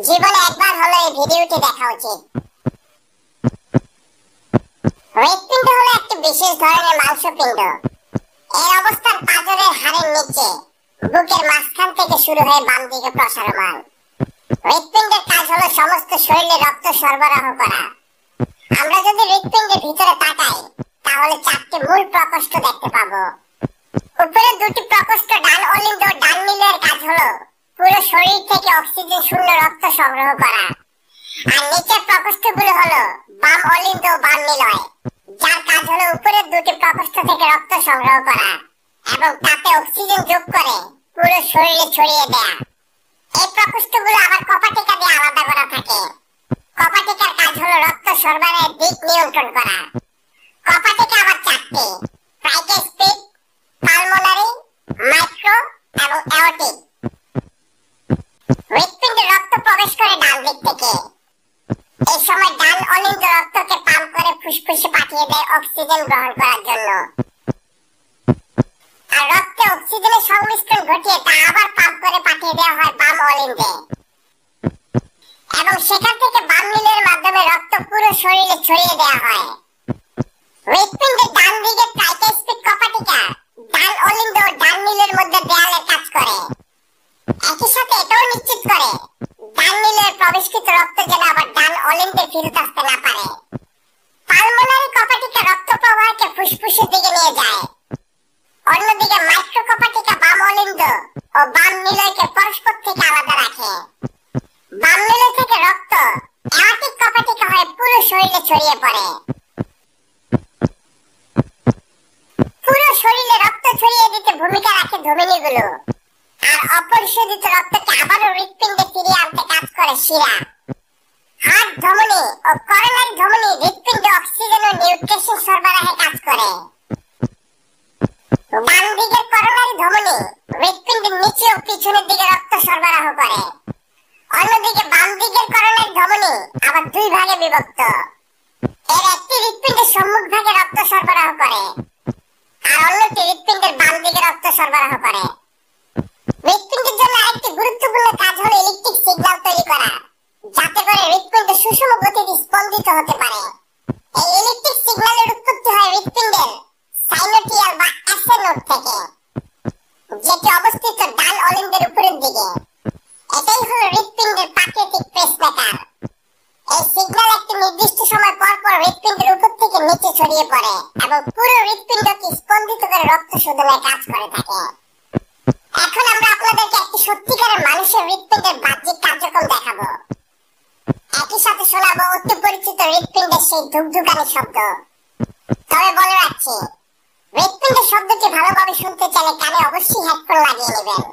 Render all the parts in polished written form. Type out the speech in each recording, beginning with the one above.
জীবনে একবার হলো এই ভিডিওটি দেখা উচিত। হৃৎপিণ্ড হলো একটি বিশেষ ধরনের মাংসপিণ্ড। এর অবস্থান পাঁজরের হাড়ের নিচে, বুকের মাঝখান থেকে শুরু হয়ে বাম দিকে প্রসারমান। হৃৎপিণ্ডের কাজ হলো সমস্ত শরীরে রক্ত সরবরাহ করা। আমরা যদি হৃৎপিণ্ডের ভিতরে তাকাই তাহলে চারটি মূল প্রকোষ্ঠ দেখতে পাবো। উপরে দুটি প্রকোষ্ঠ ডান অলিন্দ ও ডান নীলের কাজ হলো পুরো শরীর থেকে অক্সিজেন শূন্য রক্ত সংগ্রহ করা। আর নিচের প্রকোষ্ঠগুলো হলো বাম অলিন্দ ও বাম নিলয়, যার কাজ হলো উপরের দুটি প্রকোষ্ঠ থেকে রক্ত সংগ্রহ করা এবং তাতে অক্সিজেন যোগ করে পুরো শরীরে ছড়িয়ে দেয়া। এই প্রকোষ্ঠগুলো আবার কপাটিকা দিয়ে আলাদা করা থাকে। কপাটিকার কাজ হলো রক্ত সরবরাহের দিক নিয়ন্ত্রণ করা। কপাটিকা আবার চারটি: ট্রাইকেস্পিড, পালমোনারি, মাইক্রো এবং অ্যাওর্টিক। হৃৎপিণ্ডে রক্ত প্রবেশ করে ডান দিক থেকে। এই সময় ডান অলিন্দ রক্তকে পাম্প করে ফুসফুসে পাঠিয়ে দেয় অক্সিজেন গ্রহণ করার জন্য। আর রক্তে অক্সিজেনের সংমিশ্রণ ঘটিয়ে তা আবার পাম্প করে পাঠিয়ে দেওয়া হয় বাম অলিন্দে এবং সেখান থেকে বাম নীলের মাধ্যমে রক্ত পুরো শরীরে ছড়িয়ে দেওয়া হয়। হৃৎপিণ্ডের ডান দিকে ট্রাইকেস্পিড কপাটিকা ডান অলিন্দ ও ডান নীলের মধ্যে দেয়ালের কাজ করে। একই সাথে এটাও নিশ্চিত করে ডান নীলের প্রবেশকৃত রক্ত যেন আবার ডান অলিন্দে ফেরত আসতে না পারে। পালমোনারি কপাটিকা রক্ত প্রবাহকে ফুসফুসের দিকে নিয়ে যায়। অন্যদিকে মাইক্রো কপাটিকা বাম অলিন্দ ও বাম নিলয়কে পরস্পর থেকে আলাদা রাখে। বাম নিলয় থেকে রক্ত অ্যাওর্টিক কপাটিকা হয়ে পুরো শরীরে ছড়িয়ে পড়ে। পুরো শরীরে রক্ত ছড়িয়ে দিতে ভূমিকা রাখে ধমনীগুলো, আর অপরিশোধিত রক্তকে আবারও হৃৎপিণ্ডে ফিরিয়ে আনতে কাজ করে শিরা। হার্ট ধমনী ও করোনারি ধমনী হৃৎপিণ্ডে অক্সিজেন ও নিউট্রিশন সরবরাহে কাজ করে। ডান দিকের করোনারি ধমনী হৃৎপিণ্ডের নিচে ও পিছনের দিকে রক্ত সরবরাহ করে। অন্যদিকে বাম দিকের করোনারি ধমনী আবার দুই ভাগে বিভক্ত। এর একটি হৃৎপিণ্ডের সম্মুখ ভাগে রক্ত সরবরাহ করে আর অন্যটি হৃৎপিণ্ডের বাম দিকে রক্ত সরবরাহ করে। হৃৎপিণ্ডের জন্য আরেকটি গুরুত্বপূর্ণ কাজ হলো ইলেকট্রিক সিগন্যাল তৈরি করা, যাতে করে হৃৎপিণ্ড সুষম গতিতে স্পন্দিত হতে পারে। এই ইলেকট্রিক সিগন্যালের উৎপত্তি হয় হৃৎপিণ্ডের সাইনোটিয়াল বা এসএ নোড থেকে, যেটি অবস্থিত ডান অলিন্দের উপরের দিকে। এটাই হলো হৃৎপিণ্ডের প্রাকৃতিক পেসমেকার। এই সিগন্যাল একটি নির্দিষ্ট সময় পর পর হৃৎপিণ্ডের উপর থেকে নিচে ছড়িয়ে পড়ে এবং পুরো হৃৎপিণ্ডকে স্পন্দিত করে রক্ত শোধনের কাজ করে থাকে। এখন আমরা আপনাদেরকে একটি সত্যিকারের মানুষের হৃৎপিণ্ডের বাহ্যিক কার্যক্রম দেখাবো। একই সাথে শোনাবো অতি পরিচিত হৃৎপিণ্ডের সেই ধুকধুকানি শব্দ। তবে বলে রাখছি, হৃৎপিণ্ডের শব্দটি ভালোভাবে শুনতে চাইলে কানে অবশ্যই হেডফোন লাগিয়ে নেবেন।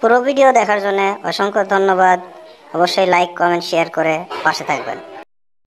পুরো ভিডিও দেখার জন্য অসংখ্য ধন্যবাদ। অবশ্যই লাইক, কমেন্ট, শেয়ার করে পাশে থাকবেন।